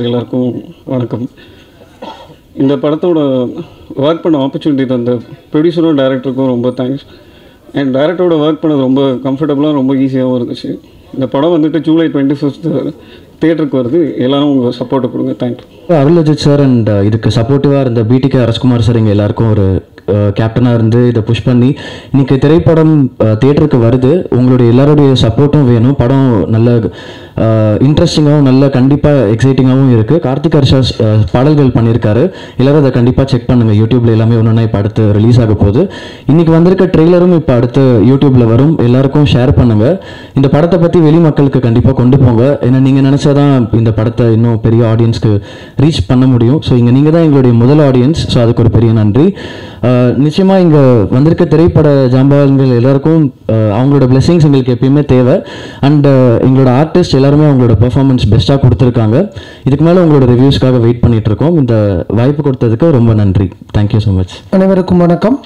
எல்லாருக்கும் வணக்கம். இந்த படத்தோட ஒர்க் பண்ண ஆப்பர்ச்சுனிட்டி தந்த ப்ரொடியூசரும் டைரக்டருக்கும் ரொம்ப தேங்க்ஸ். அண்ட் டைரக்டரோட ஒர்க் பண்ணது ரொம்ப கம்ஃபர்டபுளாக ரொம்ப ஈஸியாகவும் இருந்துச்சு. இந்த படம் வந்துட்டு ஜூலை 25 தியேட்டருக்கு வருது. எல்லாரும் உங்கள் சப்போர்ட்டை கொடுங்க. தேங்க்யூ. அருள்அஜித் சார் அண்ட் இதுக்கு சப்போர்ட்டிவாக இருந்த பிடிகே அரசகுமார் சார் எங்கள் எல்லாருக்கும் ஒரு கேப்டனாக இருந்து இதை புஷ் பண்ணி இன்றைக்கி திரைப்படம் தியேட்டருக்கு வருது. உங்களுடைய எல்லாருடைய சப்போர்ட்டும் வேணும். படம் நல்ல இன்ட்ரெஸ்டிங்காகவும் நல்ல கண்டிப்பாக எக்ஸைட்டிங்காகவும் இருக்குது. கார்த்திக் ஹர்ஷா பாடல்கள் பண்ணியிருக்காரு. எல்லோரும் அதை கண்டிப்பாக செக் பண்ணுங்கள். யூடியூப்பில் எல்லாமே ஒன்றுனா இப்போ அடுத்து ரிலீஸ் ஆக போகுது. இன்றைக்கி வந்திருக்க ட்ரெய்லரும் இப்போ அடுத்து யூடியூப்பில் வரும். எல்லாருக்கும் ஷேர் பண்ணுங்கள். இந்த படத்தை பற்றி வெளி மக்களுக்கு கண்டிப்பாக கொண்டு போங்க. ஏன்னா நீங்கள் நினச்சாதான் இந்த படத்தை இன்னும் பெரிய ஆடியன்ஸ்க்கு ரீச் பண்ண முடியும். ஸோ இங்கே நீங்கள் தான் எங்களுடைய முதல் ஆடியன்ஸ். ஸோ அதுக்கு ஒரு பெரிய நன்றி. நிச்சயமாக இங்கே வந்திருக்க திரைப்பட ஜாம்பவான்கள் எல்லாருக்கும் அவங்களோட பிளெஸிங்ஸ் எங்களுக்கு எப்பயுமே தேவை. அண்ட் எங்களோட ஆர்டிஸ்ட் எல்லாருமே அவங்களோட பெர்ஃபார்மன்ஸ் பெஸ்ட்டாக கொடுத்துருக்காங்க. இதுக்கு மேலே உங்களோட ரிவ்யூஸ்க்காக வெயிட் பண்ணிட்டு இருக்கோம். இந்த வாய்ப்பு கொடுத்ததுக்கு ரொம்ப நன்றி. Thank you so much. அனைவருக்கும் வணக்கம்.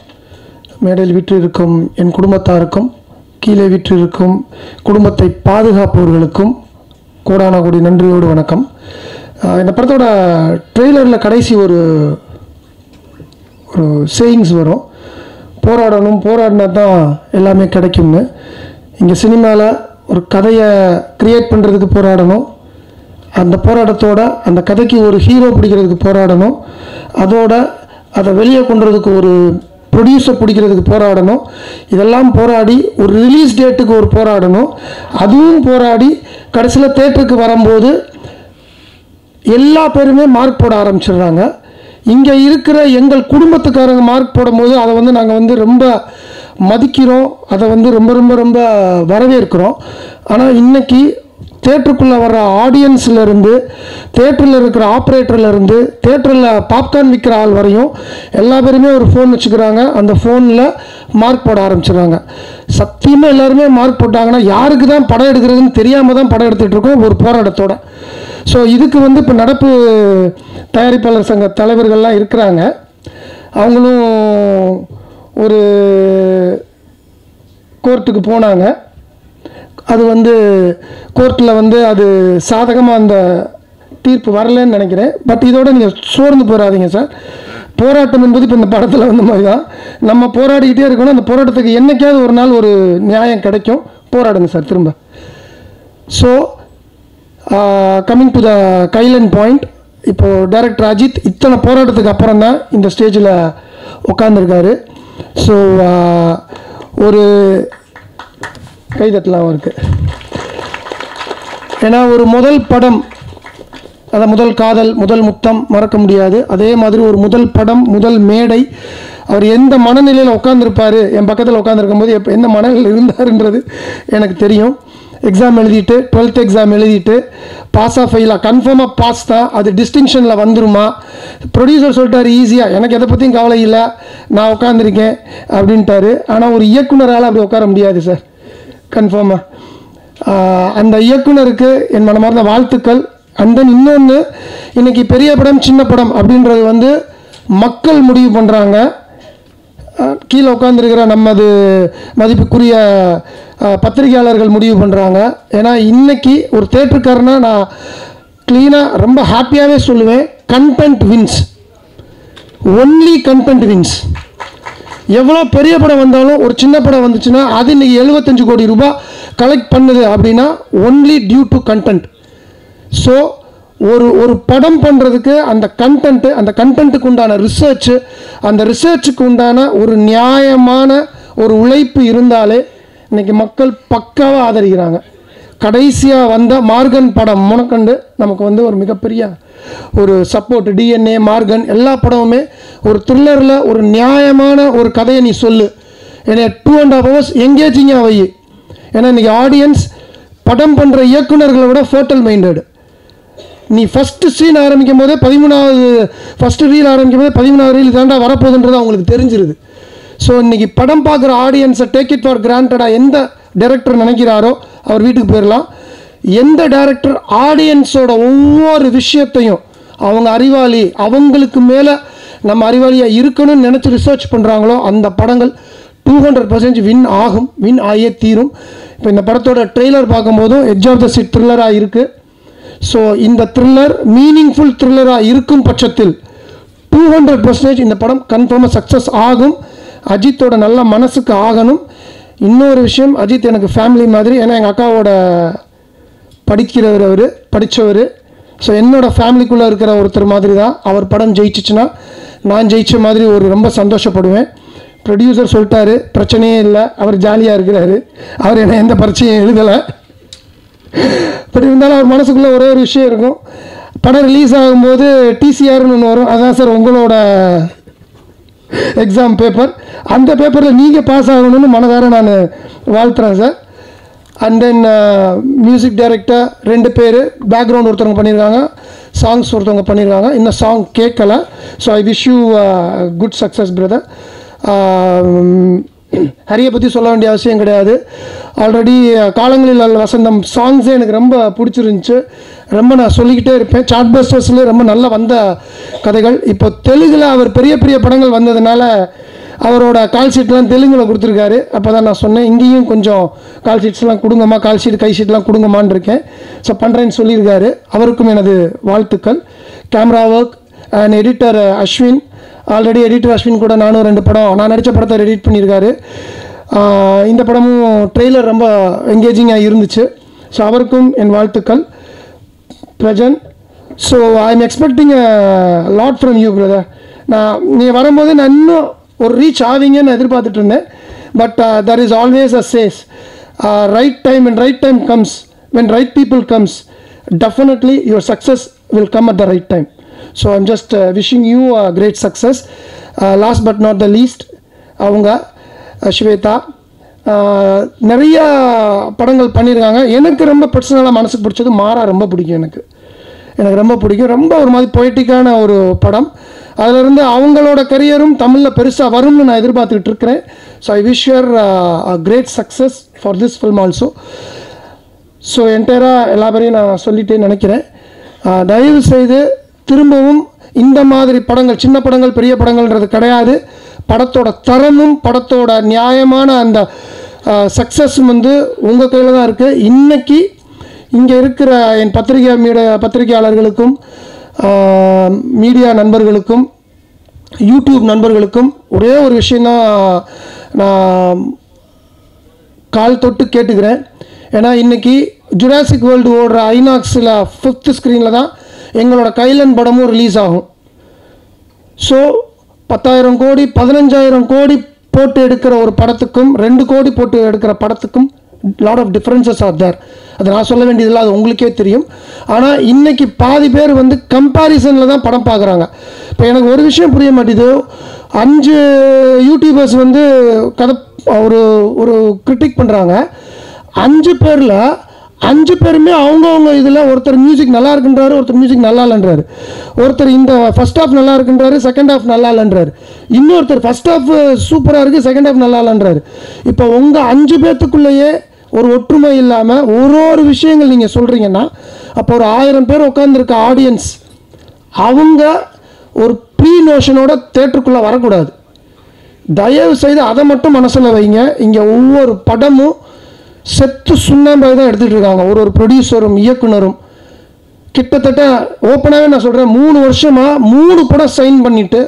மேடையில் விற்றிருக்கும் என் குடும்பத்தாருக்கும் கீழே விற்றிருக்கும் குடும்பத்தை பாதுகாப்பவர்களுக்கும் கோடான கோடி நன்றியோடு வணக்கம். இந்த படத்தோட ட்ரெய்லரில் கடைசி ஒரு சேயிங்ஸ் வரும். போராடணும், போராடினா தான் எல்லாமே கிடைக்கும்னு. இங்கே சினிமாவில் ஒரு கதையை க்ரியேட் பண்ணுறதுக்கு போராடணும். அந்த போராட்டத்தோட அந்த கதைக்கு ஒரு ஹீரோ பிடிக்கிறதுக்கு போராடணும். அதோட அதை வெளியே கொண்டுறதுக்கு ஒரு ப்ரொடியூசர் பிடிக்கிறதுக்கு போராடணும். இதெல்லாம் போராடி ஒரு ரிலீஸ் டேட்டுக்கு ஒரு போராடணும். அதுவும் போராடி கடைசியில் தேட்டருக்கு வரும்போது எல்லா பேருமே மார்க் போட ஆரம்பிச்சிடுறாங்க. இங்கே இருக்கிற எங்கள் குடும்பத்துக்காரங்க மார்க் போடும்போது அதை நாங்கள் ரொம்ப மதிக்கிறோம். அதை ரொம்ப ரொம்ப ரொம்ப வரவேற்கிறோம். ஆனால் இன்றைக்கி தேட்டருக்குள்ளே வர்ற ஆடியன்ஸ்லேருந்து, தேட்டரில் இருக்கிற ஆப்ரேட்டர்லேருந்து, தேட்டரில் பாப்கார்ன் விற்கிற ஆள் வரையும் எல்லா பேருமே ஒரு ஃபோன் வச்சுக்கிறாங்க. அந்த ஃபோனில் மார்க் போட ஆரம்பிச்சிடுறாங்க. சத்தியமாக எல்லாருமே மார்க் போட்டாங்கன்னா யாருக்கு தான் படம் எடுக்கிறதுன்னு தெரியாமல் தான் படம் எடுத்துகிட்டு இருக்கோம் ஒரு போராட்டத்தோட. ஸோ இதுக்கு இப்போ நடப்பு தயாரிப்பாளர் சங்க தலைவர்கள்லாம் இருக்கிறாங்க. அவங்களும் ஒரு கோர்ட்டுக்கு போனாங்க. அது கோர்ட்டில் அது சாதகமாக அந்த தீர்ப்பு வரலன்னு நினைக்கிறேன். பட் இதோட நீங்கள் சோர்ந்து போகாதீங்க சார். போராட்டம் என்பது இப்போ இந்த படத்தில் மாதிரி தான். நம்ம போராடிக்கிட்டே இருக்கணும். அந்த போராட்டத்துக்கு என்றைக்காவது ஒரு நாள் ஒரு நியாயம் கிடைக்கும். போராடுங்க சார் திரும்ப. So coming to the highlight point. இப்போது டைரக்டர் அஜித் இத்தனை போராட்டத்துக்கு அப்புறம் தான் இந்த ஸ்டேஜில் உட்காந்துருக்காரு. ஸோ ஒரு கைதட்டலாம் இருக்குது. ஏன்னா ஒரு முதல் படம், அதை முதல் காதல், முதல் முத்தம் மறக்க முடியாது. அதே மாதிரி ஒரு முதல் படம், முதல் மேடை. அவர் எந்த மனநிலையில் உட்காந்துருப்பார், என் பக்கத்தில் உட்காந்துருக்கும் போது எந்த மனநிலையில் இருந்தாருன்றது எனக்கு தெரியும். எக்ஸாம் எழுதிட்டு 12th எக்ஸாம் எழுதிட்டு பாஸாக ஃபெயிலாக கன்ஃபார்மாக பாஸ் தான். அது டிஸ்டிங்ஷனில் வந்துருமா? ப்ரொடியூசர் சொல்லிட்டார் ஈஸியாக, எனக்கு எதை பற்றியும் கவலை இல்லை, நான் உட்காந்துருக்கேன் அப்படின்ட்டாரு. ஆனால் ஒரு இயக்குனரால் அப்படி உட்கார முடியாது சார், கன்ஃபார்மாக. அந்த இயக்குனருக்கு என் மனமார்ந்த வாழ்த்துக்கள். அண்ட் தென் இன்னொன்று, இன்றைக்கி பெரிய படம் சின்ன படம் அப்படின்றது மக்கள் முடிவு பண்ணுறாங்க. கீழே உட்காந்துருக்கிற நமது மதிப்புக்குரிய பத்திரிகையாளர்கள் முடிவு பண்ணுறாங்க. ஏன்னா இன்றைக்கி ஒரு தேட்டருக்காரனா நான் க்ளீனாக ரொம்ப ஹாப்பியாகவே சொல்லுவேன், content wins. Only content wins. எவ்வளோ பெரிய படம் வந்தாலும் ஒரு சின்ன படம் வந்துச்சுன்னா அது இன்றைக்கி 75 கோடி ரூபாய் கலெக்ட் பண்ணுது அப்படின்னா only due to content. So ஒரு படம் பண்ணுறதுக்கு அந்த கண்டென்ட்டுக்கு உண்டான ரிசர்ச்சு, அந்த ரிசர்ச்சுக்கு உண்டான ஒரு நியாயமான ஒரு உழைப்பு இருந்தாலே இன்றைக்கி மக்கள் பக்காவாக ஆதரிக்கிறாங்க. கடைசியாக வந்த மார்கன் படம் முனக்கண்டு நமக்கு ஒரு மிகப்பெரிய ஒரு சப்போர்ட். டிஎன்ஏ, மார்கன் எல்லா படமுமே ஒரு த்ரில்லரில் ஒரு நியாயமான ஒரு கதையை நீ சொல்லு, என்னை 2.5 hours எங்கேஜிங்காக வை. ஏன்னா இன்றைக்கி ஆடியன்ஸ் படம் பண்ணுற இயக்குநர்களை விட ஃபோட்டல் மைண்டடு. நீ ஃபஸ்ட்டு சீன் ஆரம்பிக்கும் போதே 13வது ஃபஸ்ட்டு ரீல் ஆரம்பிக்கும் போதே 13வது ரீல் தாண்டா வரப்போகுதுன்றது அவங்களுக்கு தெரிஞ்சிருது. ஸோ இன்றைக்கி படம் பார்க்குற ஆடியன்ஸை டேக் இட் ஃபார் கிராண்டடாக எந்த டைரக்டர் நினைக்கிறாரோ அவர் வீட்டுக்கு போயிடலாம். எந்த டைரக்டர் ஆடியன்ஸோட ஒவ்வொரு விஷயத்தையும் அவங்க அறிவாளி, அவங்களுக்கு மேலே நம்ம அறிவாளியாக இருக்கணும்னு நினச்சி ரிசர்ச் பண்ணுறாங்களோ அந்த படங்கள் 200% வின் ஆகும், வின் ஆகியே தீரும். இப்போ இந்த படத்தோட ட்ரெய்லர் பார்க்கும்போதும் எட்ஜ் ஆஃப் த சீட் த்ரில்லராக இருக்குது. ஸோ இந்த த்ரில்லர் மீனிங்ஃபுல் த்ரில்லராக இருக்கும் பட்சத்தில் 200% இந்த படம் கன்ஃபார்மாக சக்ஸஸ் ஆகும். அஜித்தோட நல்ல மனசுக்கு ஆகணும். இன்னொரு விஷயம், அஜித் எனக்கு ஃபேமிலி மாதிரி. ஏன்னா எங்கள் அக்காவோட படித்தவர். ஸோ என்னோட ஃபேமிலிக்குள்ளே இருக்கிற ஒருத்தர் மாதிரி தான். அவர் படம் ஜெயிச்சிச்சுன்னா நான் ஜெயிச்ச மாதிரி ரொம்ப சந்தோஷப்படுவேன். ப்ரொடியூசர் சொல்லிட்டாரு, பிரச்சனையே இல்லை, அவர் ஜாலியாக இருக்கிறாரு, அவர் என்ன எந்த பரீட்சையும் எழுதலை. பட் இருந்தாலும் அவர் மனசுக்குள்ளே ஒரே ஒரு விஷயம் இருக்கும். படம் ரிலீஸ் ஆகும்போது டிசிஆர்னு ஒன்று வரும். அதான் சார் உங்களோட எக்ஸாம் பேப்பர். அந்த பேப்பரில் நீங்கள் பாஸ் ஆகணும்னு மனதார நான் வாழ்த்துறேன் sir. And then music director 2 பேர், பேக்ரவுண்ட் ஒருத்தவங்க பண்ணியிருக்காங்க, சாங்ஸ் ஒருத்தவங்க பண்ணியிருக்காங்க. இன்னும் சாங் கேட்கல. So I wish you good success brother. ஹரியை பற்றி சொல்ல வேண்டிய அவசியம் கிடையாது. ஆல்ரெடி காலங்களில் வசந்தம் சாங்ஸே எனக்கு ரொம்ப பிடிச்சிருந்துச்சு. ரொம்ப நான் சொல்லிக்கிட்டே இருப்பேன். சார்ட் பஸ்டர்ஸ்லேயே ரொம்ப நல்லா வந்த கதைகள். இப்போ தெலுங்கில் அவர் பெரிய பெரிய படங்கள் வந்ததுனால அவரோட கால் ஷீட்லாம் தெலுங்கில் கொடுத்துருக்காரு. அப்போ தான் நான் சொன்னேன், இங்கேயும் கொஞ்சம் கால் ஷீட்ஸ்லாம் கொடுங்கம்மா, கால் ஷீட் கை ஷீட்லாம் கொடுங்கம்மான்னு இருக்கேன். ஸோ பண்ணுறேன்னு சொல்லியிருக்காரு. அவருக்கும் எனது வாழ்த்துக்கள். Camera work and editor Ashwin, already editor Ashwin கூட நானும் 2 படம் நான் நடித்த படத்தை எடிட் பண்ணியிருக்காரு. இந்த படமும் ட்ரெய்லர் ரொம்ப என்கேஜிங்காக இருந்துச்சு. ஸோ அவருக்கும் என் வாழ்த்துக்கள். Prajan, so I am expecting lot from you brother. நீ வரும்போது நான் இன்னும் ஒரு ரீச் ஆவீங்கன்னு எதிர்பார்த்துட்டு இருந்தேன். But there is always a says right time, when right time comes, when right people comes, definitely your success will come at the right time. So I'm just wishing you a great success. Last but not the least, அவங்க ஸ்வேதா நிறைய படங்கள் பண்ணியிருக்காங்க. எனக்கு ரொம்ப பர்சனலாக மனசுக்கு பிடிச்சது மாறா ரொம்ப பிடிக்கும். எனக்கு ரொம்ப பிடிக்கும். ரொம்ப ஒரு மாதிரி பொய்டிக்கான ஒரு படம். அதிலிருந்து அவங்களோட கரியரும் தமிழில் பெருசாக வரும்னு நான் எதிர்பார்த்துக்கிட்டு இருக்கிறேன். So I wish your a great success for this film also. So என்டையராக எல்லா பேரையும் நான் சொல்லிட்டேன்னு நினைக்கிறேன். தயவு செய்து திரும்பவும் இந்த மாதிரி படங்கள், சின்ன படங்கள் பெரிய படங்கள்ன்றது கிடையாது. படத்தோட தரமும் படத்தோட நியாயமான அந்த சக்ஸஸும் உங்கள் கையில் தான் இருக்குது. இன்றைக்கி இங்கே இருக்கிற என் பத்திரிகையாளர்களுக்கும் மீடியா நண்பர்களுக்கும் யூடியூப் நண்பர்களுக்கும் ஒரே ஒரு விஷயந்தான் நான் கால் தொட்டு கேட்டுக்கிறேன். ஏன்னா இன்றைக்கி ஜுராசிக் வேர்ல்டு ஓடுற ஐநாக்ஸில் 5th ஸ்க்ரீனில் தான் எங்களோட கைலன் படமும் ரிலீஸ் ஆகும். ஸோ 10,000 கோடி 15,000 கோடி போட்டு எடுக்கிற ஒரு படத்துக்கும் 2 கோடி போட்டு எடுக்கிற படத்துக்கும் lot of differences are there. அது நான் சொல்ல வேண்டியதில்லை, அது உங்களுக்கே தெரியும். ஆனால் இன்றைக்கி பாதி பேர் கம்பேரிசனில் தான் படம் பார்க்குறாங்க. இப்போ எனக்கு ஒரு விஷயம் புரிய மாட்டேது. 5 யூடியூபர்ஸ் கதை ஒரு கிரிட்டிக் பண்ணுறாங்க. 5 பேரில் 5 பேருமே அவங்கவுங்க இதில் ஒருத்தர் மியூசிக் நல்லா இருக்குன்றாரு, ஒருத்தர் மியூசிக் நல்லா இல்லைன்றாரு, ஒருத்தர் இந்த ஃபர்ஸ்ட் ஹாஃப் நல்லா இருக்குன்றாரு, செகண்ட் ஹாஃப் நல்லா இல்லைன்றாரு, இன்னொருத்தர் ஃபர்ஸ்ட் ஹாஃப் சூப்பராக இருக்குது, செகண்ட் ஹாஃப் நல்லா இல்லைன்றாரு. இப்போ உங்கள் 5 பேர்த்துக்குள்ளேயே ஒரு ஒற்றுமை இல்லாமல் ஒரு விஷயங்கள் நீங்கள் சொல்கிறீங்கன்னா அப்போ ஒரு 1000 பேர் உட்காந்துருக்க ஆடியன்ஸ் அவங்க ஒரு ப்ரீ நோஷனோட தேட்டருக்குள்ளே வரக்கூடாது. தயவு செய்து அதை மட்டும் மனசில் வைங்க. இங்கே ஒவ்வொரு படமும் செத்து சுண்ணாம்பாய் தான் எடுத்துகிட்டு இருக்காங்க. ஒரு ப்ரொடியூசரும் இயக்குனரும் கிட்டத்தட்ட ஓப்பனாகவே நான் சொல்கிறேன், 3 வருஷமாக 3 படம் சைன் பண்ணிவிட்டு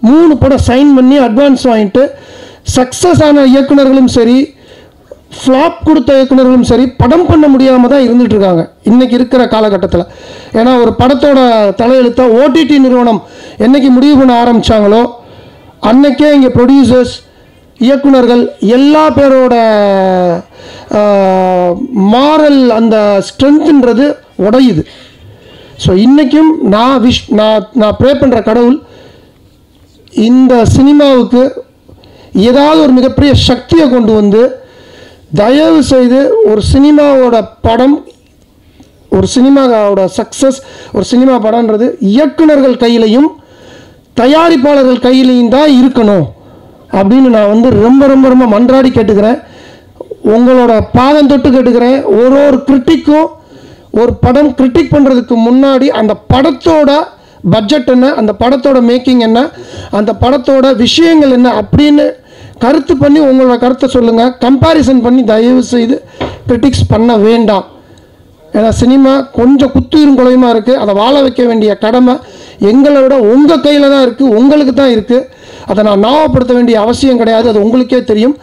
3 படம் சைன் பண்ணி அட்வான்ஸ் வாங்கிட்டு சக்ஸஸ் ஆன இயக்குனர்களும் சரி, ஃப்ளாப் கொடுத்த இயக்குனர்களும் சரி, படம் பண்ண முடியாமல் தான் இருந்துகிட்ருக்காங்க இன்றைக்கி இருக்கிற காலகட்டத்தில். ஏன்னா ஒரு படத்தோட தலையெழுத்தா ஓடிடி நிறுவனம் என்றைக்கு முடிவு பண்ண ஆரம்பித்தாங்களோ அன்றைக்கே இங்கே ப்ரொடியூசர்ஸ், இயக்குனர்கள் எல்லா பேரோட மாரல் அந்த ஸ்ட்ரென்த்துன்றது உடையுது. ஸோ இன்றைக்கும் நான் ப்ரே பண்ணுற கடவுள் இந்த சினிமாவுக்கு ஏதாவது ஒரு மிகப்பெரிய சக்தியை கொண்டு வந்து தயவு செய்து ஒரு சினிமாவோட படம், ஒரு சினிமாவோட சக்ஸஸ், ஒரு சினிமா படம்ன்றது இயக்குனர்கள் கையிலையும் தயாரிப்பாளர்கள் கையிலையும் தான் இருக்கணும் அப்படின்னு நான் ரொம்ப ரொம்ப ரொம்ப மன்றாடி கேட்டுக்கிறேன். உங்களோட பாதம் தொட்டு கேட்டுக்கிறேன். ஒரு கிரிட்டிக்கும் ஒரு படம் கிரிட்டிக் பண்ணுறதுக்கு முன்னாடி அந்த படத்தோட பட்ஜெட் என்ன, அந்த படத்தோட மேக்கிங் என்ன, அந்த படத்தோட விஷயங்கள் என்ன அப்படின்னு கருத்து பண்ணி உங்களோட கருத்தை சொல்லுங்கள். கம்பேரிசன் பண்ணி தயவு செய்து கிரிட்டிக்ஸ் பண்ண வேண்டாம். ஏன்னா சினிமா கொஞ்சம் குத்துயிரும் குலையுமா இருக்குது. அதை வாழ வைக்க வேண்டிய கடமை எங்களை விட உங்கள் கையில் தான் இருக்குது, உங்களுக்கு தான் இருக்குது. அதை நான் ஞாபகப்படுத்த வேண்டிய அவசியம் கிடையாது, அது உங்களுக்கே தெரியும்.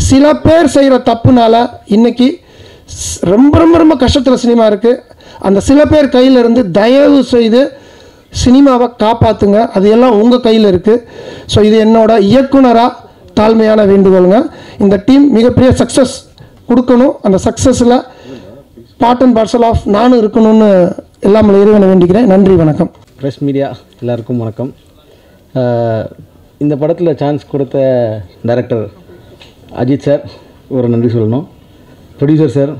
சில பேர் செய்கிற தப்புனால இன்றைக்கி ரொம்ப ரொம்ப ரொம்ப கஷ்டத்தில் சினிமா இருக்குது. அந்த சில பேர் கையில் இருந்து தயவு செய்து சினிமாவை காப்பாற்றுங்க, அது எல்லாம் உங்கள் கையில் இருக்குது. ஸோ இது என்னோட இயக்குனராக தாழ்மையான வேண்டுகோளுங்க. இந்த டீம் மிகப்பெரிய சக்ஸஸ் கொடுக்கணும். அந்த சக்ஸஸில் பார்ட் அண்ட் பார்சல் ஆஃப் நானும் இருக்கணும்னு எல்லாம் இறைவனை வேண்டிக்கிறேன். நன்றி, வணக்கம். ப்ரெஸ் மீடியா எல்லாருக்கும் வணக்கம். இந்த படத்தில் சான்ஸ் கொடுத்த டைரக்டர் அஜித் சார் ஒரு நன்றி சொல்லணும். ப்ரொடியூசர் சார்,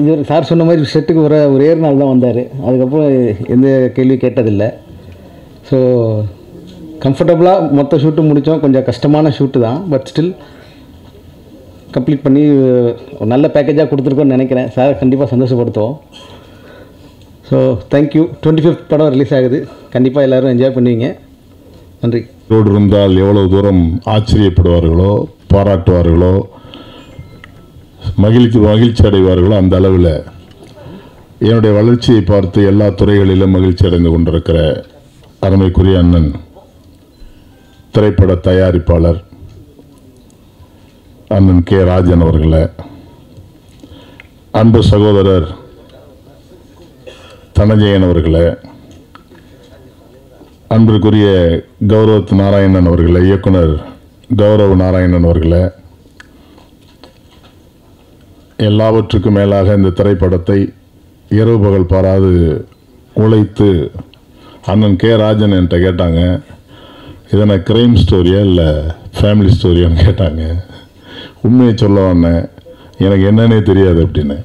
இது சார் சொன்ன மாதிரி செட்டுக்கு ஒரே நாள் தான் வந்தார், அதுக்கப்புறம் எந்த கேள்வி கேட்டதில்லை. ஸோ கம்ஃபர்டபுளாக மொத்த ஷூட்டும் முடித்தோம். கொஞ்சம் கஷ்டமான ஷூட்டு தான், பட் ஸ்டில் கம்ப்ளீட் பண்ணி ஒரு நல்ல பேக்கேஜாக கொடுத்துருக்கோன்னு நினைக்கிறேன். சார் கண்டிப்பாக சந்தோஷப்படுத்துவோம். So thank you. 25th படம் ரிலீஸ் ஆகுது, கண்டிப்பாக எல்லோரும் என்ஜாய் பண்ணுவீங்க. நன்றி. ரோடு இருந்தால் எவ்வளவு தூரம் ஆச்சரியப்படுவார்களோ, பாராட்டுவார்களோ, மகிழ்ச்சி அடைவார்களோ அந்த அளவில் என்னுடைய வளர்ச்சியை பார்த்து எல்லா துறைகளிலும் மகிழ்ச்சி அடைந்து கொண்டிருக்கிற அருமைக்குரிய அண்ணன் திரைப்பட தயாரிப்பாளர் அண்ணன் கே ராஜன் அவர்களே, அன்பு சகோதரர் தனஜயன் அவர்களே, அன்பிற்குரிய கௌரவ் நாராயணன் அவர்களே, இயக்குனர் கௌரவ் நாராயணன் அவர்களே, எல்லாவற்றுக்கும் மேலாக இந்த திரைப்படத்தை இரவு பகல் பாராது உழைத்து அண்ணன் கே ராஜன் என்கிட்ட கேட்டாங்க, இதனை கிரைம் ஸ்டோரியா இல்லை ஃபேமிலி ஸ்டோரியான்னு கேட்டாங்க. உண்மையை சொல்ல வந்தேன், எனக்கு என்னன்னே தெரியாது அப்படின்னு.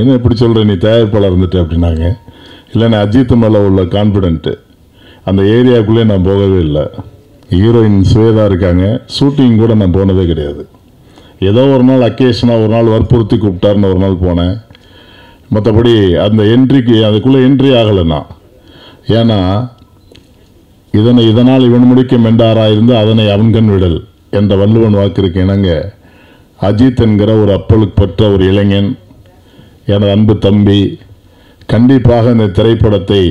என்ன இப்படி சொல்கிற, நீ தயாரிப்பாளர் இருந்துட்டு அப்படின்னாங்க. இல்லை, நான் அஜித் மேலே உள்ள கான்ஃபிடென்ட்டு அந்த ஏரியாவுக்குள்ளே நான் போகவே இல்லை. ஹீரோயின் சுவேதா இருக்காங்க, ஷூட்டிங் கூட நான் போனதே கிடையாது. ஏதோ ஒரு நாள் அக்கேஷனாக ஒரு நாள் வற்புறுத்தி கூப்பிட்டாருன்னு ஒரு நாள் போனேன். மற்றபடி அந்த என்ட்ரிக்கு அதுக்குள்ளே என்ட்ரி ஆகலைன்னா, ஏன்னா இதனால் இவன் முடிக்க மெண்டாராயிருந்து அதனை அவன்கண் விடல் என்ற வள்ளுவன் வாக்கிற்கு இணங்க அஜித் என்கிற ஒரு அப்பலுக்கு பெற்ற ஒரு இளைஞன், எனது அன்பு தம்பி, கண்டிப்பாக இந்த திரைப்படத்தை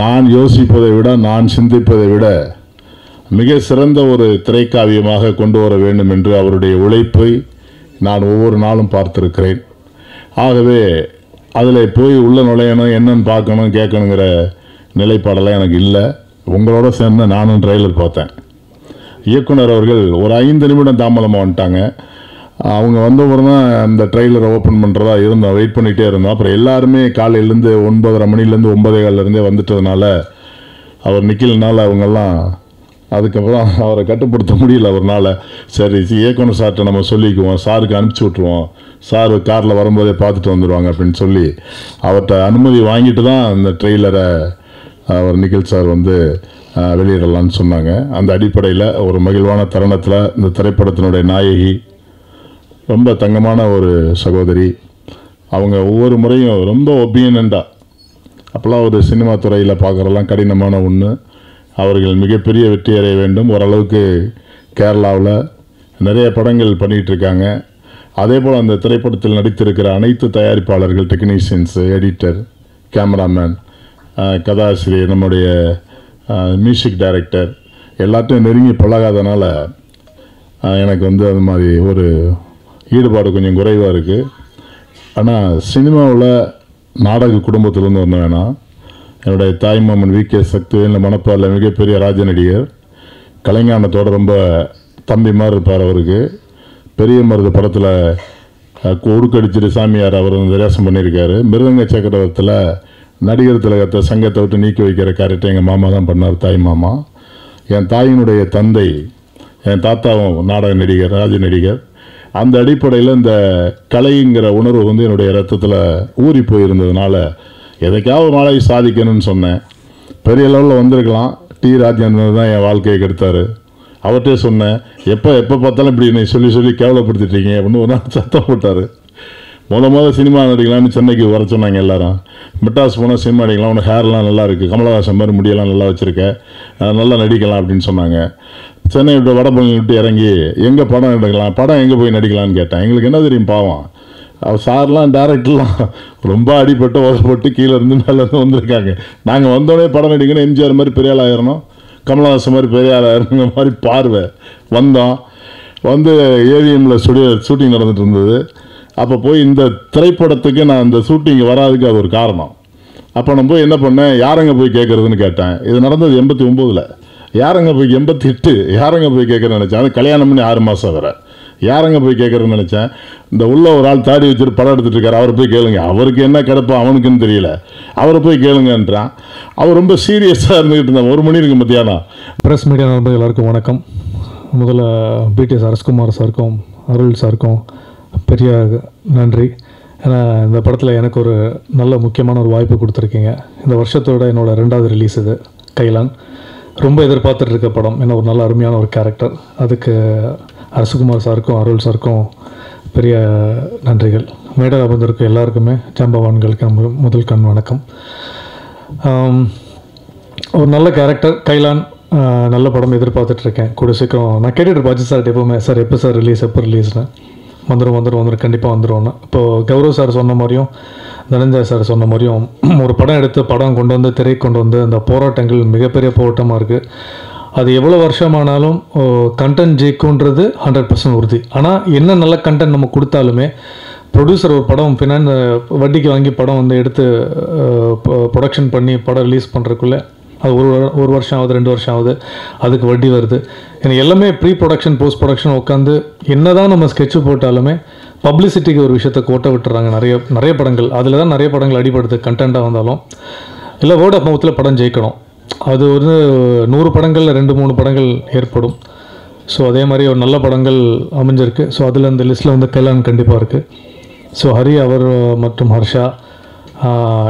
நான் யோசிப்பதை விட, நான் சிந்திப்பதை விட மிக சிறந்த ஒரு திரைக்காவியமாக கொண்டு வர வேண்டும் என்று அவருடைய உழைப்பை நான் ஒவ்வொரு நாளும் பார்த்திருக்கிறேன். ஆகவே அதில் போய் உள்ள நுழையணும், என்னன்னு பார்க்கணும், கேட்கணுங்கிற நிலைப்பாடெல்லாம் எனக்கு இல்லை. உங்களோட சேர்ந்து நானும் ட்ரெய்லர் பார்த்தேன். இயக்குனர் அவர்கள் ஒரு 5 நிமிடம் தாமதமாக வந்துட்டாங்க. அவங்க வந்தவரை தான் அந்த ட்ரெய்லரை ஓப்பன் பண்ணுறதா இருந்தோம், வெயிட் பண்ணிகிட்டே இருந்தோம். அப்புறம் எல்லாருமே காலையிலேருந்து 9:30 மணிலேருந்து 9:15 வந்துட்டதுனால அவர் நிற்கலனால அவங்கெல்லாம் அதுக்கப்புறம் அவரை கட்டுப்படுத்த முடியல அவர்னால. சரி, இயக்குனர் சார்கிட்ட நம்ம சொல்லிக்குவோம், சாருக்கு அனுப்பிச்சி விட்ருவோம், சார் காரில் வரும்போதே பார்த்துட்டு வந்துடுவாங்க அப்படின்னு சொல்லி அவர்கிட்ட அனுமதி வாங்கிட்டு தான் அந்த ட்ரெய்லரை அவர் நிகில் சார் வந்து வெளியிடலான்னு சொன்னாங்க. அந்த அடிப்படையில் ஒரு மகிழ்வான தருணத்தில் இந்த திரைப்படத்தினுடைய நாயகி ரொம்ப தங்கமான ஒரு சகோதரி, அவங்க ஒவ்வொரு முறையும் ரொம்ப ஒபீனியண்டாக, அப்போல்லாம் ஒரு சினிமா துறையில் பார்க்குறதெல்லாம் கடினமான ஒன்று. அவர்கள் மிகப்பெரிய வெற்றி அடைய வேண்டும். ஓரளவுக்கு கேரளாவில் நிறைய படங்கள் பண்ணிகிட்ருக்காங்க. அதே போல் அந்த திரைப்படத்தில் நடித்திருக்கிற அனைத்து தயாரிப்பாளர்கள், டெக்னீஷியன்ஸு, எடிட்டர், கேமராமேன், கதாசிரியர், நம்முடைய மியூசிக் டைரக்டர் எல்லாத்தையும் நெருங்கி பழகாதனால எனக்கு வந்து அது மாதிரி ஒரு ஈடுபாடு கொஞ்சம் குறைவாக இருக்குது. ஆனால் சினிமாவில் நாடக குடும்பத்திலேருந்து வந்த வேணாம். என்னுடைய தாய்மாமன் வி.கே. சக்திவேல் மணப்பாரில் மிகப்பெரிய ராஜ நடிகர், கலைஞானத்தோடு ரொம்ப தம்பி மாதிரி இருப்பார். அவருக்கு பெரிய மருது படத்தில் உடுக்கடிச்சிட்டு சாமியார் அவர் வித்தியாசம் பண்ணியிருக்காரு. மிருதங்க சக்கரவர்த்தியில் நடிகர் திலகத்தை சங்கத்தை விட்டு நீக்கி வைக்கிற கேரக்டர் எங்கள் மாமா தான் பண்ணார், தாய் மாமா. என் தாயினுடைய தந்தை, என் தாத்தாவும் நாடக நடிகர், ராஜ நடிகர். அந்த அடிப்படையில் இந்த கலைங்கிற உணர்வு வந்து என்னுடைய ரத்தத்தில் ஊறி போயிருந்ததுனால எதைக்காவது ஒரு நாளைக்கு சாதிக்கணும்னு சொன்னேன். பெரிய லெவலில் வந்திருக்கலாம். டி ராஜேந்திரன் தான் என் வாழ்க்கையை கெடுத்தார். அவர்கிட்டே சொன்னேன், எப்போ பார்த்தாலும் இப்படி என்னை சொல்லி கேவலப்படுத்திட்டீங்க அப்படின்னு ஒரு நாள் சத்தம் போட்டார். முதல் சினிமா நடிக்கலாம்னு சென்னைக்கு வர சொன்னாங்க எல்லாரும். மெட்ராஸ் போனால் சினிமா நடிக்கலாம், உனக்கு ஹேர்லாம் நல்லா இருக்குது, கமலஹாசன் மாதிரி முடியெல்லாம் நல்லா வச்சுருக்க, நல்லா நடிக்கலாம் அப்படின்னு சொன்னாங்க. சென்னை விட்டு வடபழனி விட்டு இறங்கி எங்கே படம் எடுக்கலாம், படம் எங்கே போய் நடிக்கலான்னு கேட்டேன். எங்களுக்கு என்ன தெரியும் பாவம், அவர் சார்லாம் டேரக்டர்லாம் ரொம்ப அடிபட்டு உதப்பட்டு கீழே இருந்து மேலே இருந்து வந்திருக்காங்க. நாங்கள் வந்தோடனே படம் நடிக்கணும், எம்ஜிஆர் மாதிரி பெரிய ஆள் ஆயிரணும், கமலஹாசன் மாதிரி பெரிய ஆள் ஆயிரணுங்கிற மாதிரி பார்வை வந்தோம். வந்து ஏவிஎம்மில் ஷூட்டிங் நடந்துட்டு இருந்தது. அப்போ போய் இந்த திரைப்படத்துக்கு நான் இந்த ஷூட்டிங் வராதுக்கு அது ஒரு காரணம். அப்போ நான் போய் என்ன பண்ணேன், யாரங்க போய் கேட்குறதுன்னு கேட்டேன். இது நடந்தது 89. யாரங்க போய் 88 யாரங்க போய் கேட்குறேன்னு நினச்சேன். அது கல்யாணம் பண்ணி 6 மாதம் வேறு. யாரங்க போய் கேட்குறேன்னு நினச்சேன். இந்த உள்ள ஒரு ஆள் தாடி வச்சுட்டு படம் எடுத்துகிட்டு இருக்காரு, அவரை போய் கேளுங்க, அவருக்கு என்ன கிடப்போ அவனுக்குன்னு தெரியல, அவரை போய் கேளுங்கன்றான். அவர் ரொம்ப சீரியஸாக இருந்துக்கிட்டு இருந்தான். 1 மணி இருக்கு மத்தியானம். ப்ரெஸ் மீடியா நண்பர்கள் எல்லாருக்கும் வணக்கம். முதல்ல பிடிஎஸ் அரசகுமார் சாருக்கும் அருள் சாருக்கும் பெரிய நன்றி. ஏன்னா இந்த படத்தில் எனக்கு ஒரு நல்ல முக்கியமான ஒரு வாய்ப்பு கொடுத்துருக்கீங்க. இந்த வருஷத்தோட என்னோடய 2வது ரிலீஸ் இது கைலான். ரொம்ப எதிர்பார்த்துட்டு இருக்க படம். என்ன ஒரு நல்ல அருமையான ஒரு கேரக்டர். அதுக்கு அரசகுமார் சாருக்கும் அருள் சாருக்கும் பெரிய நன்றிகள். மேடையில் அமர்ந்திருக்கும் எல்லாருக்குமே ஜாம்பவான்களுக்கு முதல் கண் வணக்கம். ஒரு நல்ல கேரக்டர் கைலான், நல்ல படம் எதிர்பார்த்துட்ருக்கேன். கூட சீக்கிரம் நான் கேட்டுட்டு அஜித் சார் எப்போவுமே சார் எப்போ சார் ரிலீஸ், எப்போ ரிலீஸ்னு. வந்துடும் கண்டிப்பாக வந்துடும்னு. இப்போது கௌரவ் சார் சொன்ன மாதிரியும் தனஞ்சய் சார் சொன்ன மாதிரியும் ஒரு படம் எடுத்து படம் கொண்டு வந்து திரை கொண்டு வந்து அந்த போராட்டங்கள் மிகப்பெரிய போராட்டமாக இருக்குது. அது எவ்வளோ வருஷமானாலும் கண்டென்ட் ஜெயிக்குன்றது 100% உறுதி. ஆனால் என்ன நல்ல கண்டென்ட் நம்ம கொடுத்தாலுமே ப்ரொடியூசர் ஒரு படம் வட்டிக்கு வாங்கி படம் வந்து எடுத்து ப்ரொடக்ஷன் பண்ணி படம் ரிலீஸ் பண்ணுறதுக்குள்ளே அது ஒரு வருஷம் ஆகுது, 2 வருஷம் ஆகுது, அதுக்கு வட்டி வருது. எனக்கு எல்லாமே ப்ரீ ப்ரொடக்ஷன் போஸ்ட் ப்ரொடக்ஷன் உட்காந்து என்ன தான் நம்ம ஸ்கெட்சு போட்டாலுமே பப்ளிசிட்டிக்கு ஒரு விஷயத்தை கோட்டை விட்டுறாங்க நிறைய படங்கள். அதில் தான் நிறைய படங்கள் அடிபடுது. கண்டென்ட்டாக வந்தாலும் இல்லை வேர்ட் ஆஃப் மவுத்தில் படம் ஜெயிக்கணும். அது வந்து 100 படங்களில் 2-3 படங்கள் ஏற்படும். ஸோ அதே மாதிரி ஒரு நல்ல படங்கள் அமைஞ்சிருக்கு. ஸோ அதில் இந்த லிஸ்ட்டில் வந்து கைலான் கண்டிப்பாக இருக்குது. ஸோ ஹரி அவர் மற்றும் ஹர்ஷா,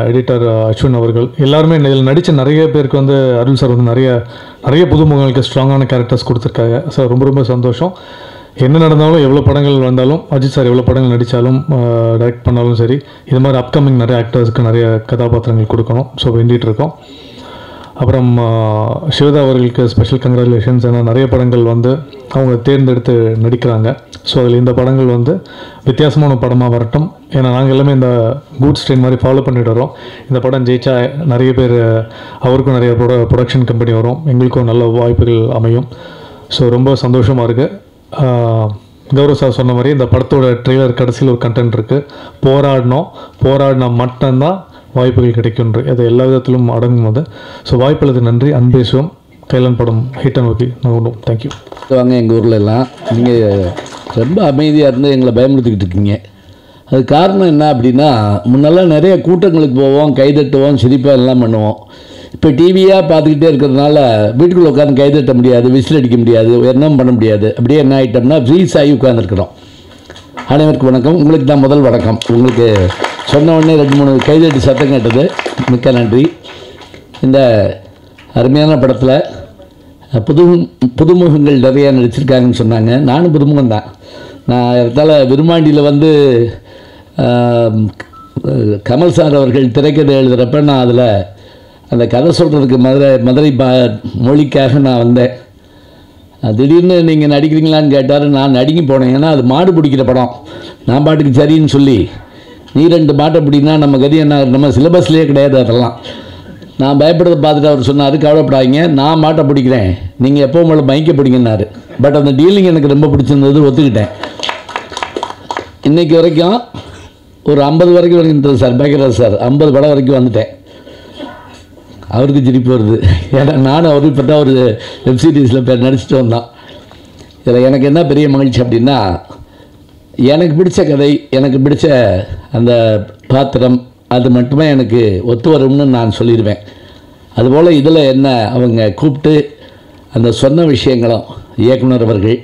எடிட்டர் அஸ்வின் அவர்கள் எல்லாருமே இதில் நடித்த நிறைய பேருக்கு வந்து அருள் சார் வந்து நிறைய புதுமுகங்களுக்கு ஸ்ட்ராங்கான கேரக்டர்ஸ் கொடுத்துருக்காங்க. ஸோ ரொம்ப சந்தோஷம். என்ன நடந்தாலும் எவ்வளோ படங்கள் வந்தாலும் அஜித் சார் எவ்வளோ படங்கள் நடித்தாலும் டைரக்ட் பண்ணாலும் சரி, இது மாதிரி அப்கமிங் நிறைய ஆக்டர்ஸ்க்கு நிறைய கதாபாத்திரங்கள் கொடுக்கணும். ஸோ வேண்டிகிட்டு இருக்கோம். அப்புறம் சிவதா அவர்களுக்கு ஸ்பெஷல் கங்க்ராச்சுலேஷன்ஸ். ஏன்னா நிறைய படங்கள் வந்து அவங்க தேர்ந்தெடுத்து நடிக்கிறாங்க. ஸோ அதில் இந்த படங்கள் வந்து வித்தியாசமான படமாக வரட்டும். ஏன்னா நாங்கள் எல்லாமே இந்த கூட்ஸ் ட்ரெயின் மாதிரி ஃபாலோ பண்ணிட்டு வரோம். இந்த படம் ஜெயிச்சா நிறைய பேர் அவருக்கும் நிறைய ப்ரொடக்ஷன் கம்பெனி வரும், எங்களுக்கும் நல்ல வாய்ப்புகள் அமையும். ஸோ ரொம்ப சந்தோஷமாக இருக்குது. கௌரவ் சார் சொன்ன மாதிரி இந்த படத்தோட ட்ரெய்லர் கடைசியில் ஒரு கண்டென்ட் இருக்குது. போராடினா மட்டும்தான் வாய்ப்புகள் கிடைக்கும்ன்று அது எல்லா விதத்திலும் அடங்கும் அது. ஸோ வாய்ப்புகளுக்கு நன்றி. அன்பேசுவோம். கைலான் படம் ஹிட் நோக்கி நாங்கள் தேங்க்யூ. வாங்க எங்கள் ஊரில் எல்லாம் நீங்கள் ரொம்ப அமைதியாக இருந்து எங்களை பயமுறுத்திக்கிட்டு இருக்கீங்க. அது காரணம் என்ன அப்படின்னா, முன்னெல்லாம் நிறைய கூட்டங்களுக்கு போவோம், கைதட்டுவோம், சிரிப்பாக எல்லாம் பண்ணுவோம். இப்போ டிவியாக பார்த்துக்கிட்டே இருக்கிறதுனால வீட்டுக்குள்ளே உட்காந்து கைதட்ட முடியாது, விசில் அடிக்க முடியாது, என்ன பண்ண முடியாது. அப்படியே என்ன ஆகிட்டோம்னா ஃப்ரீஸ் ஆகி உட்காந்துருக்குறோம். அனைவருக்கும் வணக்கம். உங்களுக்கு தான் முதல் வணக்கம். உங்களுக்கு சொன்ன உடனே 2-3 கைதட்டி சத்தம் கேட்டது, மிக்க நன்றி. இந்த அருமையான படத்தில் புதுமுகங்கள் நிறையா நடிச்சிருக்காங்கன்னு சொன்னாங்க. நானும் புதுமுகம் தான். நான் இடத்தால விருமாண்டியில் வந்து கமல் சார் அவர்கள் திரைக்கதை எழுதுகிறப்ப நான் அதில் அந்த கதை சொல்கிறதுக்கு மதுரை மொழிக்காக நான் வந்தேன். திடீர்னு நீங்கள் நடிக்கிறீங்களான்னு கேட்டார். நான் நடிக்க போனேன். ஏன்னா அது மாடு பிடிக்கிற படம். நான் பாட்டுக்கு சரின்னு சொல்லி நீ 2 மாட்டை பிடினா நம்ம கதி என்ன, நம்ம சிலபஸ்லேயே கிடையாது அதெல்லாம். நான் பயப்படுறத பார்த்துட்டு அவர் சொன்னார், கவலைப்படாதீங்க, நான் மாட்டை பிடிக்கிறேன், நீங்கள் எப்போ உங்களை மைக்க பிடிங்கன்னாரு. பட் அந்த டீலிங் எனக்கு ரொம்ப பிடிச்சிருந்தது, ஒத்துக்கிட்டேன். இன்றைக்கி வரைக்கும் ஒரு 50 வரைக்கும் வந்துட்டேன் சார். பேக்கராஜ் சார் 50 படம் வரைக்கும் வந்துட்டேன். அவருக்கு சிரிப்பு வருது. ஏன்னா நானும் அவருக்கு இப்போ தான் ஒரு வெப்சீரிஸில் நடிச்சுட்டு வந்தான். இதில் எனக்கு என்ன பெரிய மகிழ்ச்சி அப்படின்னா, எனக்கு பிடிச்ச கதை, எனக்கு பிடிச்ச அந்த பாத்திரம், அது மட்டுமே எனக்கு ஒத்து வரும்னு நான் சொல்லிடுவேன். அதுபோல் இதில் என்ன அவங்க கூப்பிட்டு அந்த சொன்ன விஷயங்களும் இயக்குனர் அவர்கள்,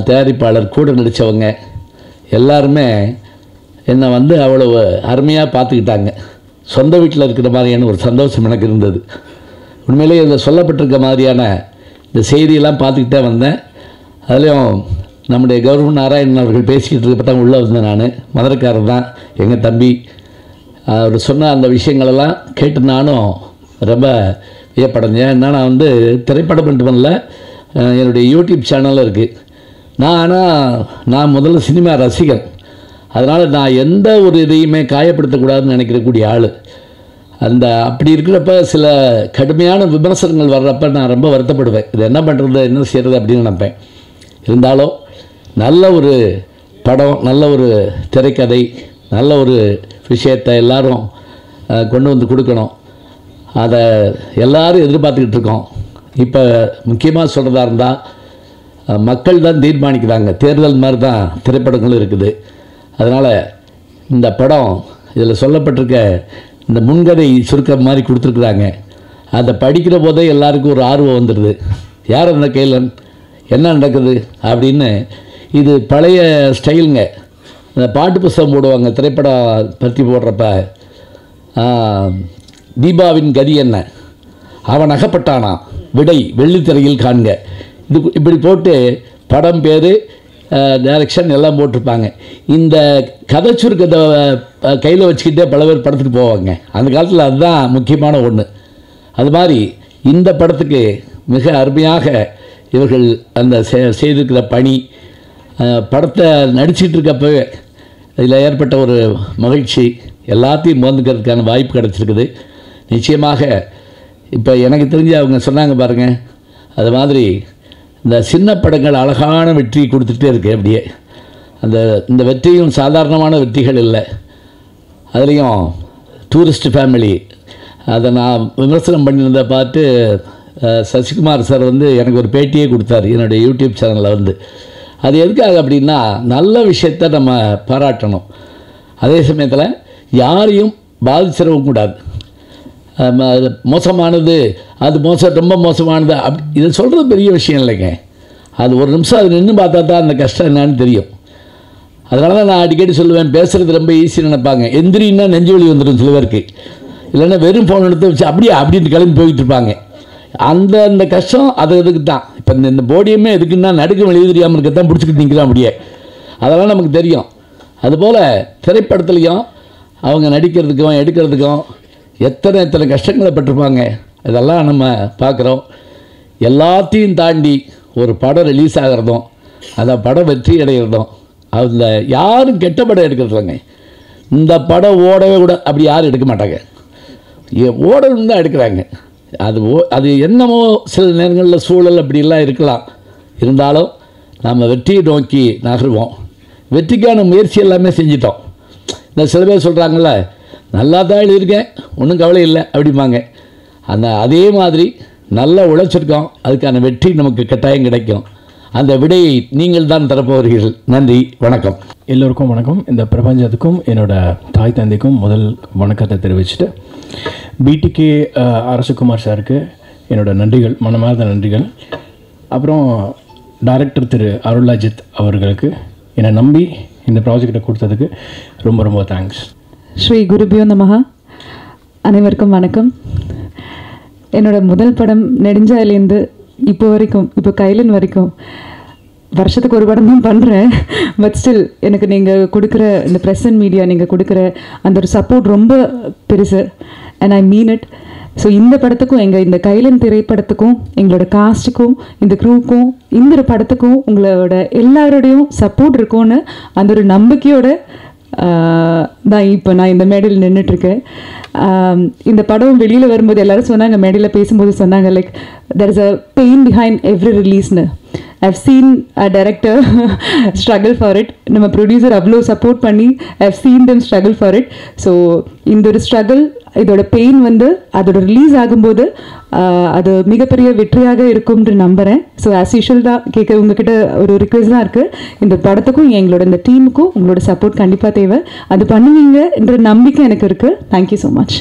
தயாரிப்பாளர், கூட நடித்தவங்க எல்லாருமே என்னை வந்து அவ்வளவு அருமையாக பார்த்துக்கிட்டாங்க. சொந்த வீட்டில் இருக்கிற மாதிரியான ஒரு சந்தோஷம் எனக்கு இருந்தது. உண்மையிலேயே இதில் சொல்லப்பட்டிருக்க மாதிரியான இந்த செய்தியெல்லாம் பார்த்துக்கிட்டே வந்தேன். அதுலேயும் நம்முடைய கௌரவ நாராயணன் அவர்கள் பேசிக்கிட்டு இருக்கப்போ தான் உள்ளே வந்தேன். நான் மதுரைக்காரர் தான், எங்கள் தம்பி. அவர் சொன்ன அந்த விஷயங்களெல்லாம் கேட்டு நானும் ரொம்ப வியப்படைஞ்சேன். ஏன்னா நான் வந்து திரைப்படம் மட்டுமல்ல, என்னுடைய யூடியூப் சேனலும் இருக்குது. நான் முதல்ல சினிமா ரசிகன். அதனால் நான் எந்த ஒரு இதையுமே காயப்படுத்தக்கூடாதுன்னு நினைக்கிறக்கூடிய ஆள். அப்படி இருக்கிறப்ப சில கடுமையான விமர்சனங்கள் வர்றப்ப நான் ரொம்ப வருத்தப்படுவேன். இது என்ன பண்ணுறது, என்ன செய்கிறது அப்படின்னு நினைப்பேன். இருந்தாலும் நல்ல ஒரு படம், நல்ல ஒரு திரைக்கதை, நல்ல ஒரு விஷயத்தை எல்லாரும் கொண்டு வந்து கொடுக்கணும். அதை எல்லாரும் எதிர்பார்த்துக்கிட்டு இருக்கோம். இப்போ முக்கியமாக சொல்கிறதா இருந்தால் மக்கள் தான் தீர்மானிக்கிறாங்க. தேர்தல் மாதிரி தான் திரைப்படங்களும் இருக்குது. அதனால் இந்த படம் இதில் சொல்லப்பட்டிருக்க இந்த முன்கதை சுருக்கம் மாதிரி கொடுத்துருக்குறாங்க. அதை படிக்கிற போதே எல்லாருக்கும் ஒரு ஆர்வம் வந்துடுது. யார் அந்த கைலன், என்ன நடக்குது அப்படின்னு. இது பழைய ஸ்டைலுங்க. இந்த பாட்டு புஸ்தகம் போடுவாங்க திரைப்படம் பற்றி போடுறப்ப, தீபாவின் கதி என்ன, அவன் அகப்பட்டானா, விடை வெள்ளித்திரையில் காண்க, இது இப்படி போட்டு படம் பேர், டைரக்ஷன் எல்லாம் போட்டிருப்பாங்க. இந்த கதை சுருக்கத்தை கையில் வச்சுக்கிட்டே பல பேர் படத்துக்கு போவாங்க. அந்த காலத்தில் அதுதான் முக்கியமான ஒன்று. அது மாதிரி இந்த படத்துக்கு மிக அருமையாக இவர்கள் அந்த செய்திருக்கிற பணி, படத்தை நடிச்சிட்டு இருக்கப்பவே இதில் ஏற்பட்ட ஒரு மகிழ்ச்சி, எல்லாத்தையும் மோந்துக்கிறதுக்கான வாய்ப்பு கிடச்சிருக்குது. நிச்சயமாக இப்போ எனக்கு தெரிஞ்சு அவங்க சொன்னாங்க பாருங்கள், அது மாதிரி இந்த சின்ன படங்கள் அழகான வெற்றி கொடுத்துட்டே இருக்கு. அப்படியே இந்த வெற்றியும் சாதாரணமான வெற்றிகள் இல்லை. அதுலேயும் டூரிஸ்ட் ஃபேமிலி, அதை நான் விமர்சனம் பண்ணியிருந்த பார்த்து சசிகுமார் சார் வந்து எனக்கு ஒரு பேட்டியே கொடுத்தாரு என்னுடைய யூடியூப் சேனலில் வந்து. அது எதுக்காக அப்படின்னா, நல்ல விஷயத்தை நம்ம பாராட்டணும், அதே சமயத்தில் யாரையும் பாதிச்சிடவும் கூடாது. மோசமானது, அது ரொம்ப மோசமானது இதை சொல்கிறது பெரிய விஷயம் இல்லைங்க. அது ஒரு நிமிஷம் அது நின்று பார்த்தா தான் அந்த கஷ்டம் என்னன்னு தெரியும். அதனால தான் நான் அடிக்கடி சொல்லுவேன், பேசுகிறது ரொம்ப ஈஸியாக நினைப்பாங்க. எந்திரின்னா நெஞ்சு வலி வந்துடும் சில பேருக்கு. இல்லைன்னா வெறும் ஃபோன் எடுத்து வச்சு அப்படின்னு கிளம்பி போயிட்டு இருப்பாங்க. அந்த கஷ்டம் அது இதுக்கு தான். இப்போ இந்த போடியமே எதுக்குன்னா நடுக்கம் வெளியே தெரியாமல் இருக்க தான் பிடிச்சிக்கிட்டு நிற்கிறான் அப்படியே. அதெல்லாம் நமக்கு தெரியும். அதுபோல் திரைப்படத்துலேயும் அவங்க நடிக்கிறதுக்கும் எடுக்கிறதுக்கும் எத்தனை கஷ்டங்களை பட்டிருப்பாங்க. இதெல்லாம் நம்ம பார்க்குறோம். எல்லாத்தையும் தாண்டி ஒரு படம் ரிலீஸ் ஆகிறதும், அந்த படம் வெற்றி அடைகிறதும், அதில் யாரும் கெட்ட படம் எடுக்கிறது இல்லைங்க. இந்த படம் ஓடவே கூட அப்படி யாரும் எடுக்க மாட்டாங்க. ஓடணும் தான் எடுக்கிறாங்க. அது என்னமோ சில நேரங்களில் சூழல் அப்படிலாம் இருக்கலாம். இருந்தாலும் நம்ம வெற்றியை நோக்கி நகருவோம். வெற்றிக்கான முயற்சி எல்லாமே செஞ்சிட்டோம். இந்த சில பேர் சொல்கிறாங்கள, நல்லா தான் எழுதியிருக்கேன், ஒன்றும் கவலை இல்லை அப்படிம்பாங்க. அதே மாதிரி நல்லா உழைச்சிருக்கோம், அதுக்கான வெற்றி நமக்கு கட்டாயம் கிடைக்கும். அந்த விடையை நீங்கள் தான் தரப்போகிறீர்கள். நன்றி, வணக்கம். எல்லோருக்கும் வணக்கம். இந்த பிரபஞ்சத்துக்கும் என்னோடய தாய் தந்தைக்கும் முதல் வணக்கத்தை தெரிவிச்சுட்டு, பிடிகே அரசகுமார் சாருக்கு என்னோடய நன்றிகள், மனமார்ந்த நன்றிகள். அப்புறம் டைரக்டர் திரு அருள் அஜித் அவர்களுக்கு என்னை நம்பி இந்த ப்ராஜெக்டை கொடுத்ததுக்கு ரொம்ப ரொம்ப தேங்க்ஸ். ஸ்ரீ குருபியோ நமஹா. அனைவருக்கும் வணக்கம். என்னோட முதல் படம் நெடுஞ்சாயிலேருந்து இப்போ வரைக்கும், இப்போ கைலன் வரைக்கும் வருஷத்துக்கு ஒரு படம் தான் பண்ணுறேன். பட் ஸ்டில் எனக்கு நீங்கள் கொடுக்குற இந்த ப்ரெஸ் அண்ட் மீடியா, நீங்கள் கொடுக்குற அந்த ஒரு சப்போர்ட் ரொம்ப பெருசு. And I mean it. So இந்த படத்துக்கும், இந்த கைலன் திரைப்படத்துக்கும், எங்களோட காஸ்ட்டுக்கும், இந்த க்ரூக்கும், இந்த ஒரு படத்துக்கும் உங்களோட எல்லாரோடையும் சப்போர்ட் இருக்கும்னு அந்த ஒரு நம்பிக்கையோட தான் இப்போ நான் இந்த மேடையில் நின்றுட்டுருக்கேன். இந்த படம் வெளியில் வரும்போது எல்லோரும் சொன்னாங்க, மேடையில் பேசும்போது சொன்னாங்க, like there is a pain behind every ரிலீஸ்னு. I've seen a director struggle for it. நம்ம ப்ரொடியூசர் அவ்வளோ சப்போர்ட் பண்ணி I've seen them struggle for it. So இந்த ஒரு ஸ்ட்ரகிள், இதோட பெயின் வந்து அதோட ரிலீஸ் ஆகும்போது அது மிகப்பெரிய வெற்றியாக இருக்கும்னு நம்புகிறேன். ஸோ ஆஸ் யூஷுவல் தான் கேட்க உங்ககிட்ட ஒரு ரிக்வெஸ்ட் தான் இருக்குது. இந்த படத்துக்கும் எங்களோட இந்த டீமுக்கும் உங்களோட சப்போர்ட் கண்டிப்பாக தேவை. அது பண்ணுவீங்கன்ற நம்பிக்கை எனக்கு இருக்குது. Thank you so much.